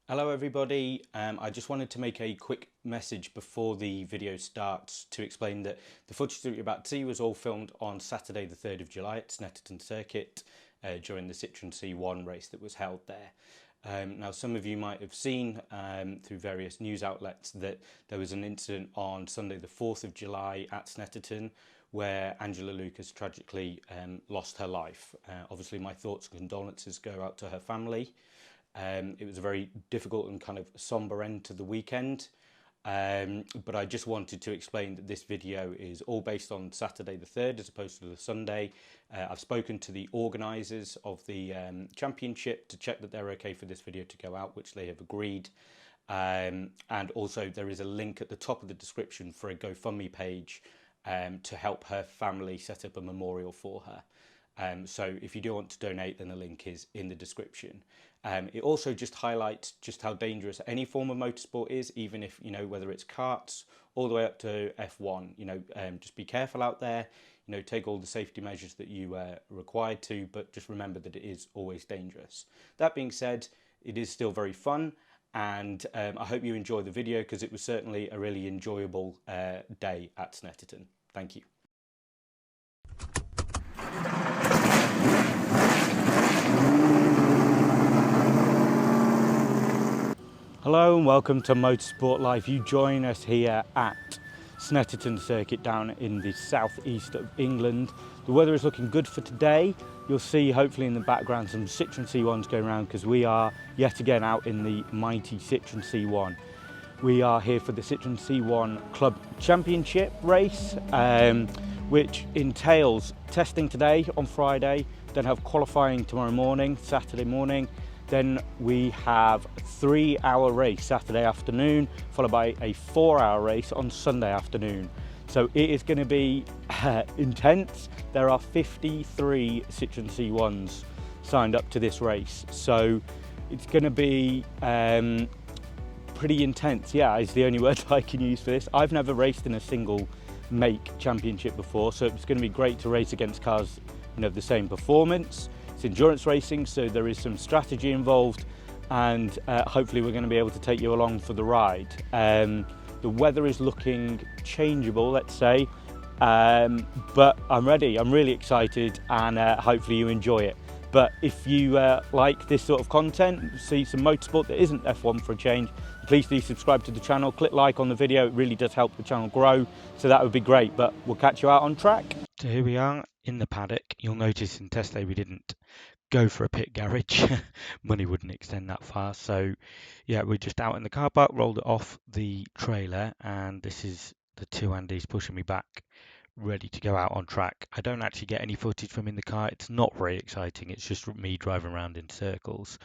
Hello everybody, I just wanted to make a quick message before the video starts to explain that the footage that you're about to see was all filmed on Saturday the 3rd of July at Snetterton Circuit during the Citroen C1 race that was held there. Now some of you might have seen through various news outlets that there was an incident on Sunday the 4th of July at Snetterton where Angela Lucas tragically lost her life. Obviously my thoughts and condolences go out to her family. It was a very difficult and kind of somber end to the weekend, but I just wanted to explain that this video is all based on Saturday the 3rd as opposed to the Sunday. I've spoken to the organisers of the championship to check that they're okay for this video to go out, which they have agreed. And also there is a link at the top of the description for a GoFundMe page to help her family set up a memorial for her. So if you do want to donate, then the link is in the description. It also just highlights just how dangerous any form of motorsport is, even if, you know, whether it's karts all the way up to F1, you know, just be careful out there, you know, take all the safety measures that you are required to, but just remember that it is always dangerous. That being said, it is still very fun, and I hope you enjoy the video because it was certainly a really enjoyable day at Snetterton. Thank you. Hello and welcome to Motorsport Live. You join us here at Snetterton Circuit down in the southeast of England. The weather is looking good for today. You'll see hopefully in the background some Citroen C1s going around because we are yet again out in the mighty Citroen C1. We are here for the Citroen C1 Club Championship race, which entails testing today on Friday, then have qualifying tomorrow morning, Saturday morning. Then we have a 3-hour race Saturday afternoon, followed by a 4-hour race on Sunday afternoon. So it is going to be intense. There are 53 Citroen C1s signed up to this race. So it's going to be pretty intense. Yeah, is the only word I can use for this. I've never raced in a single make championship before, so it's going to be great to race against cars, you know, of the same performance. It's endurance racing, so there is some strategy involved, and hopefully we're going to be able to take you along for the ride. The weather is looking changeable, let's say, but I'm ready. I'm really excited, and hopefully you enjoy it. But if you like this sort of content, see some motorsport that isn't F1 for a change, please do subscribe to the channel, click like on the video. It really does help the channel grow, so that would be great. But we'll catch you out on track. So here we are in the paddock. You'll notice in test day we didn't go for a pit garage. Money wouldn't extend that far. So yeah, we're just out in the car park, rolled it off the trailer, and this is the two Andys pushing me back, ready to go out on track. I don't actually get any footage from in the car. It's not very exciting. It's just me driving around in circles.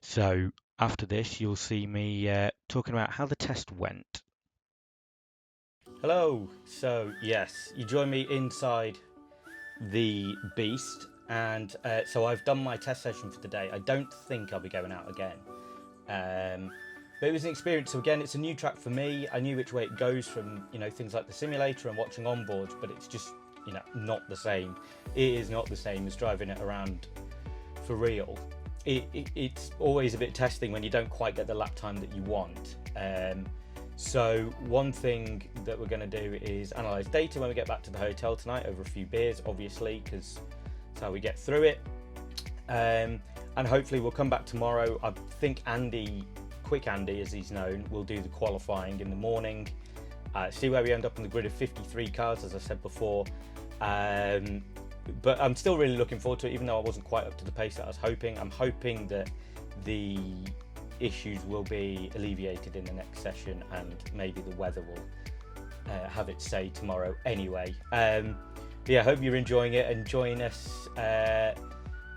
So after this, you'll see me talking about how the test went. Hello. So yes, you join me inside the beast, and so I've done my test session for today. I don't think I'll be going out again, but it was an experience. So again, it's a new track for me. I knew which way it goes from, you know, things like the simulator and watching onboards, but it's just, you know, not the same. It is not the same as driving it around for real. It's always a bit testing when you don't quite get the lap time that you want. So one thing that we're going to do is analyse data when we get back to the hotel tonight over a few beers, obviously, because that's how we get through it. And hopefully we'll come back tomorrow. I think Andy, Quick Andy as he's known, will do the qualifying in the morning. See where we end up on the grid of 53 cars, as I said before. But I'm still really looking forward to it, even though I wasn't quite up to the pace that I was hoping. I'm hoping that the issues will be alleviated in the next session, and maybe the weather will have its say tomorrow anyway. Yeah, I hope you're enjoying it, and join us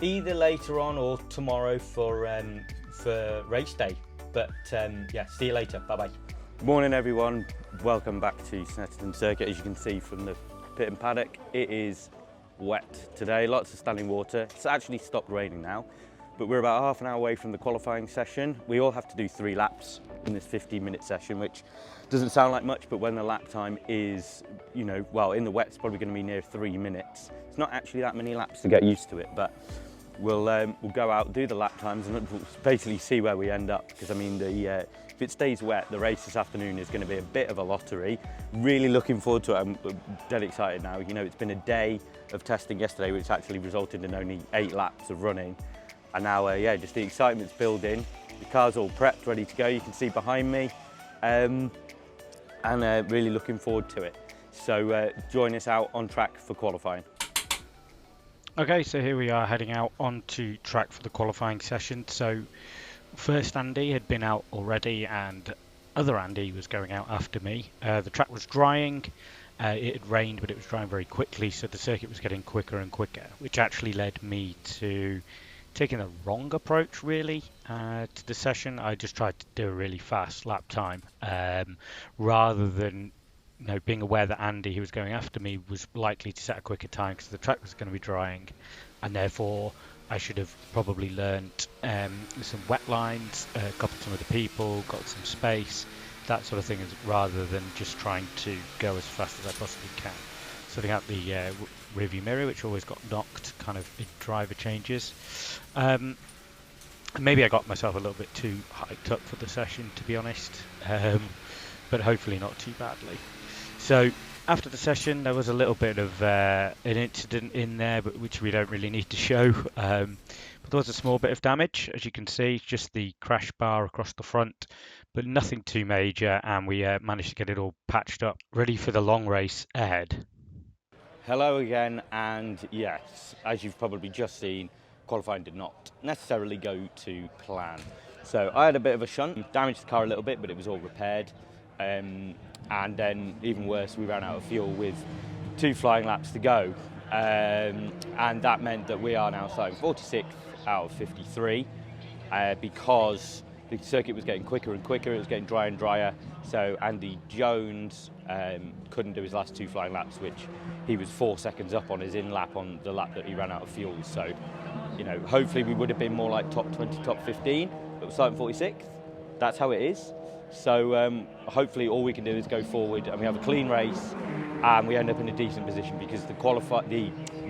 either later on or tomorrow for race day. But yeah, see you later. Bye bye. Morning everyone, welcome back to Snetterton Circuit. As you can see from the pit and paddock, it is wet today, lots of standing water. It's actually stopped raining now, but we're about half an hour away from the qualifying session. We all have to do 3 laps in this 15-minute session, which doesn't sound like much, but when the lap time is, you know, well, in the wet, it's probably going to be near 3 minutes. It's not actually that many laps to get used to it, but we'll go out, do the lap times, and we'll basically see where we end up. Because I mean, if it stays wet, the race this afternoon is going to be a bit of a lottery. Really looking forward to it. I'm dead excited now. You know, it's been a day of testing yesterday, which actually resulted in only 8 laps of running, and now, yeah, just the excitement's building. The car's all prepped, ready to go. You can see behind me, and really looking forward to it. So join us out on track for qualifying. Okay, so here we are heading out onto track for the qualifying session. So first Andy had been out already and other Andy was going out after me. The track was drying, it had rained but it was drying very quickly, so the circuit was getting quicker and quicker, which actually led me to taking the wrong approach really to the session. I just tried to do a really fast lap time rather than being aware that Andy, who was going after me, was likely to set a quicker time because the track was going to be drying, and therefore I should have probably learnt some wet lines, coupled some other people, got some space, that sort of thing, rather than just trying to go as fast as I possibly can. Sorting out the rearview mirror, which always got knocked kind of in driver changes. Maybe I got myself a little bit too hyped up for the session, to be honest, but hopefully not too badly. So after the session, there was a little bit of an incident in there, but which we don't really need to show. But there was a small bit of damage, as you can see, just the crash bar across the front, but nothing too major, and we managed to get it all patched up, ready for the long race ahead. Hello again, and yes, as you've probably just seen, qualifying did not necessarily go to plan. So I had a bit of a shunt, damaged the car a little bit, but it was all repaired. And then, even worse, we ran out of fuel with 2 flying laps to go. And that meant that we are now starting 46th out of 53 because the circuit was getting quicker and quicker, it was getting drier and drier. So Andy Jones couldn't do his last 2 flying laps, which he was 4 seconds up on his in-lap on the lap that he ran out of fuel. So, hopefully we would have been more like top 20, top 15, but we're starting 46th. That's how it is. So hopefully all we can do is go forward and we have a clean race and we end up in a decent position, because the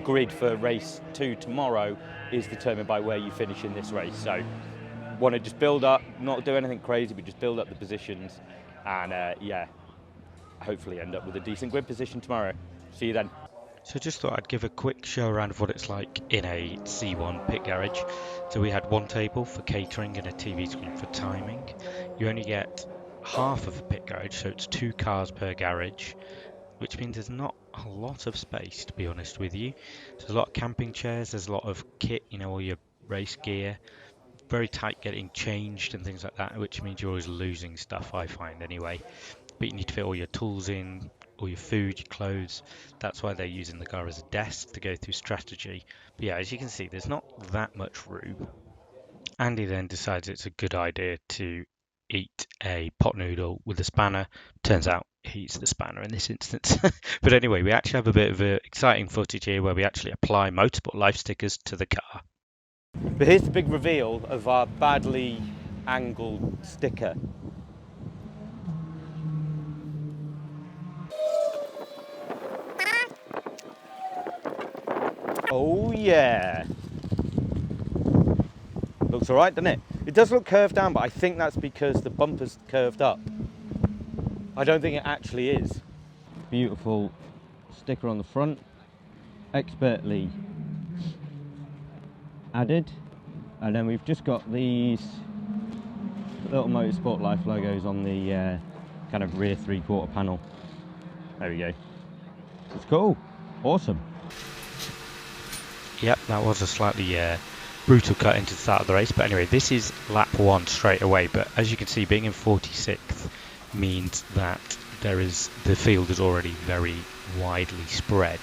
grid for race 2 tomorrow is determined by where you finish in this race. So want to just build up, not do anything crazy, but just build up the positions and yeah, hopefully end up with a decent grid position tomorrow. See you then. So just thought I'd give a quick show around of what it's like in a C1 pit garage. So we had one table for catering and a TV screen for timing. You only get half of a pit garage, so it's 2 cars per garage, which means there's not a lot of space, to be honest with you. There's a lot of camping chairs, there's a lot of kit, all your race gear, very tight getting changed and things like that, which means you're always losing stuff, I find anyway. But you need to fit all your tools in, all your food, your clothes. That's why they're using the car as a desk to go through strategy. But yeah, as you can see, there's not that much room. Andy then decides it's a good idea to eat a pot noodle with a spanner. Turns out he eats the spanner in this instance. But anyway, we actually have a bit of exciting footage here where we actually apply Motorsport life stickers to the car. But here's the big reveal of our badly angled sticker. Oh yeah! Looks alright, doesn't it? It does look curved down, but I think that's because the bumper's curved up. I don't think it actually is. Beautiful sticker on the front, expertly added. And then we've just got these little Motorsport Life logos on the kind of rear 3/4 panel. There we go. It's cool. Awesome. Yep, that was a slightly brutal cut into the start of the race, but anyway, this is lap 1 straight away. But as you can see, being in 46th means that the field is already very widely spread,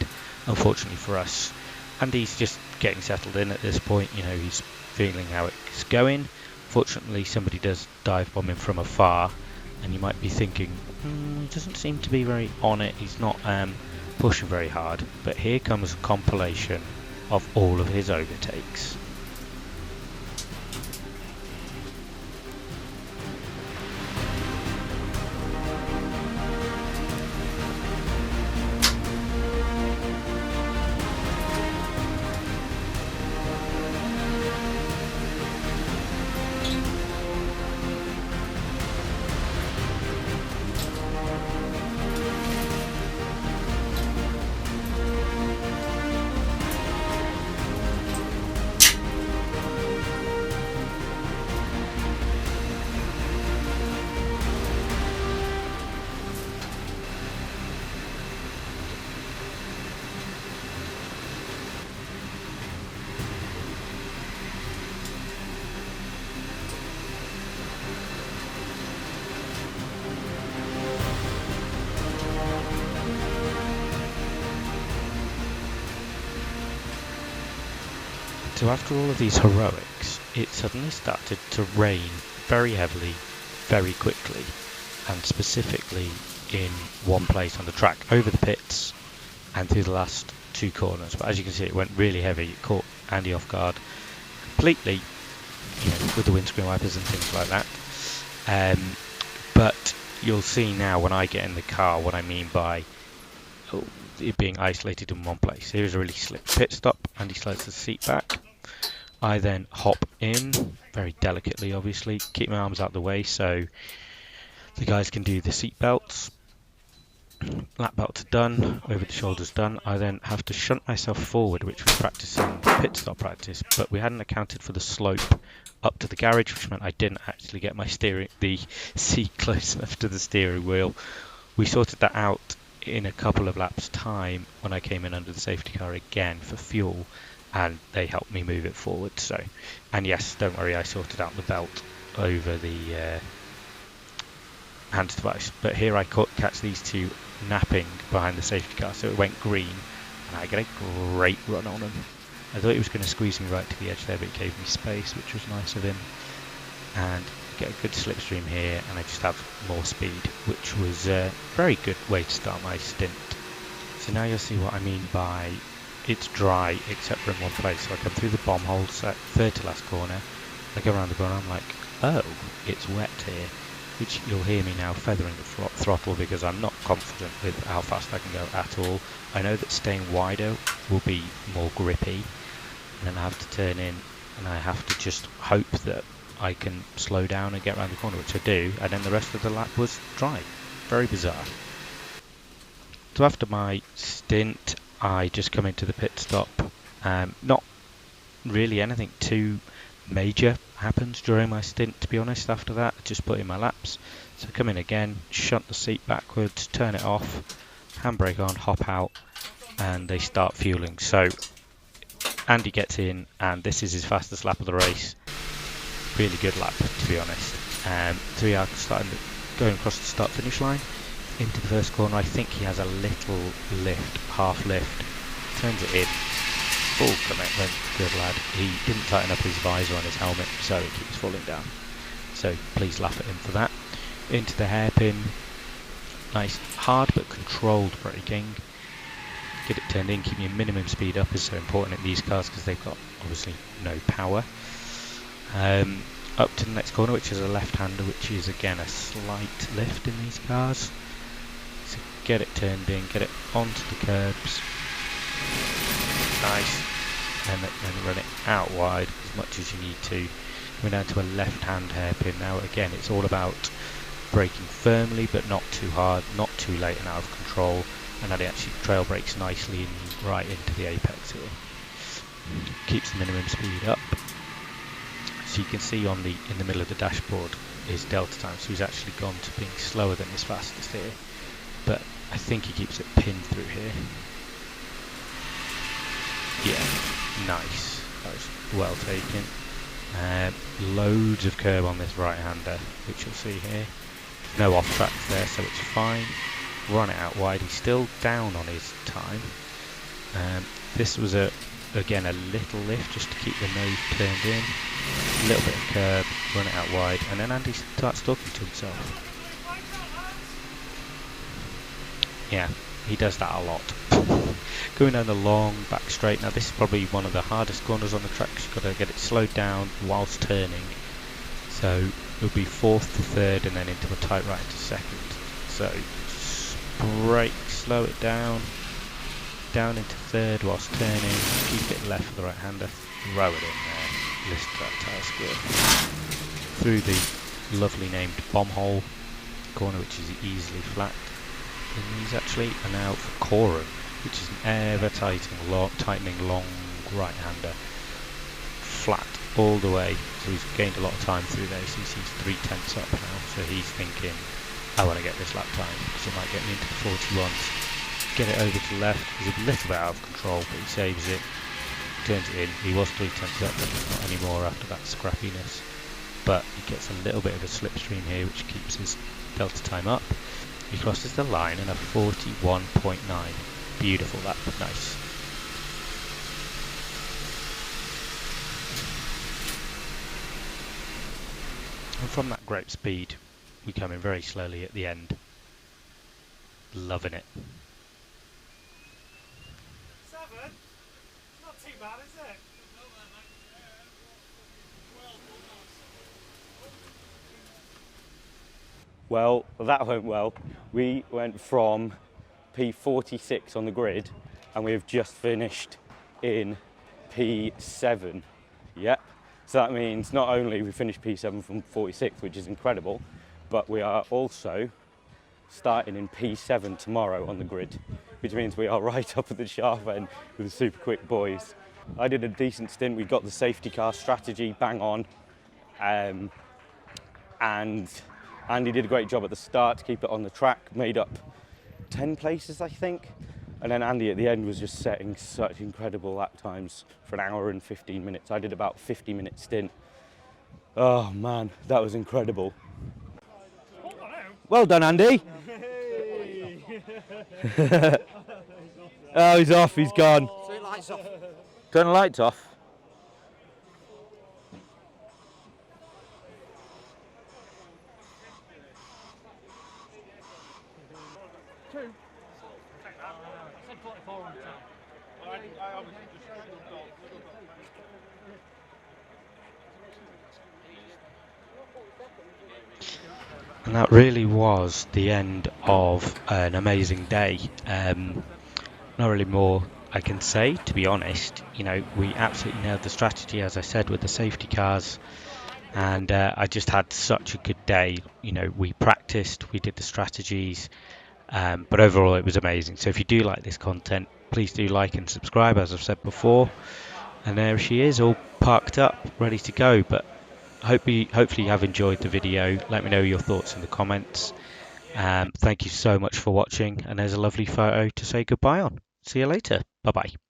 unfortunately for us. Andy's just getting settled in at this point, he's feeling how it's going. Fortunately, somebody does dive bomb him from afar, and you might be thinking, he doesn't seem to be very on it, he's not pushing very hard. But here comes a compilation of all of his overtakes. So after all of these heroics, it suddenly started to rain very heavily, very quickly, and specifically in one place on the track, over the pits and through the last 2 corners. But as you can see, it went really heavy. It caught Andy off guard completely, with the windscreen wipers and things like that. But you'll see now when I get in the car what I mean by it being isolated in one place. Here's a really slick pit stop. Andy slides the seat back. I then hop in, very delicately obviously, keep my arms out of the way so the guys can do the seat belts. Lap belts are done, over the shoulders done. I then have to shunt myself forward, which was practicing pit stop practice, but we hadn't accounted for the slope up to the garage, which meant I didn't actually get the seat close enough to the steering wheel. We sorted that out in a couple of laps time when I came in under the safety car again for fuel, and they helped me move it forward. So, and yes, don't worry, I sorted out the belt over the hands device. But here I catch these two napping behind the safety car, so it went green, and I get a great run on him. I thought he was going to squeeze me right to the edge there, but he gave me space, which was nice of him. And get a good slipstream here, and I just have more speed, which was a very good way to start my stint. So now you'll see what I mean by it's dry except for in one place. So I come through the bomb holes at third to last corner. I go around the corner, I'm like, oh, it's wet here, which you'll hear me now feathering the throttle because I'm not confident with how fast I can go at all. I know that staying wider will be more grippy, and then I have to turn in, and I have to just hope that I can slow down and get around the corner, which I do, and then the rest of the lap was dry. Very bizarre. So after my stint, I just come into the pit stop. Not really anything too major happens during my stint, to be honest. After that, I just put in my laps. So I come in again, shunt the seat backwards, turn it off, handbrake on, hop out, and they start fueling. So Andy gets in, and this is his fastest lap of the race. Really good lap, to be honest. 3 hours starting going across the start finish line into the first corner. I think he has a little lift, half lift, turns it in, full commitment, good lad. He didn't tighten up his visor on his helmet, so he keeps falling down. So please laugh at him for that. Into the hairpin, nice hard but controlled braking. Get it turned in, keep your minimum speed up is so important in these cars because they've got obviously no power. Up to the next corner, which is a left-hander, which is again a slight lift in these cars. So get it turned in, get it onto the curbs. Nice. And then run it out wide as much as you need to. Coming down to a left-hand hairpin now. Again, it's all about braking firmly, but not too hard, not too late and out of control. And that it actually trail brakes nicely and right into the apex here. Keeps the minimum speed up. So you can see in the middle of the dashboard is delta time, so he's actually gone to being slower than his fastest here, but I think he keeps it pinned through here. Yeah, nice, that was well taken. Loads of curb on this right-hander, which you'll see here. No off tracks there, so it's fine. Run it out wide, he's still down on his time. This was again a little lift just to keep the nose turned in. A little bit of curb, run it out wide, and then Andy starts talking to himself. Yeah, he does that a lot. Going down the long back straight. Now this is probably one of the hardest corners on the track. You've got to get it slowed down whilst turning. So it'll be fourth to third and then into a tight right into second. So brake, slow it down into third whilst turning, keep it left for the right hander, row it in there, listen to that tyre squirt. Through the lovely named bomb hole corner, which is easily flat. And these actually are now for Corum, which is an ever tightening long right hander. Flat all the way, so he's gained a lot of time through there. So he's 3/10 up now, so he's thinking, I want to get this lap time because it might get me into the 41s. Get it over to the left. He's a little bit out of control, but he saves it. Turns it in. He was 3/10 up, but not anymore after that scrappiness. But he gets a little bit of a slipstream here, which keeps his delta time up. He crosses the line in a 41.9. Beautiful lap, nice. And from that great speed, we come in very slowly at the end. Loving it. 7? Not too bad, is it? Well, that went well. We went from P46 on the grid and we've just finished in P7. Yep. So that means not only we finished P7 from 46, which is incredible, but we are also starting in P7 tomorrow on the grid, which means we are right up at the sharp end with the super quick boys. I did a decent stint. We got the safety car strategy bang on, and Andy did a great job at the start to keep it on the track, made up 10 places, I think. And then Andy at the end was just setting such incredible lap times for an hour and 15 minutes. I did about a 50-minute stint. Oh man, that was incredible. Well done, Andy. Oh, he's off, he's gone. Turn lights off. Turn the lights off. And that really was the end of an amazing day. Not really more I can say, to be honest. You know, we absolutely nailed the strategy, as I said, with the safety cars. And I just had such a good day. You know, we practiced, we did the strategies, but overall it was amazing. So if you do like this content, please do like and subscribe, as I've said before. And there she is, all parked up, ready to go. But hopefully you have enjoyed the video. Let me know your thoughts in the comments. Thank you so much for watching, and there's a lovely photo to say goodbye on. See you later. Bye bye.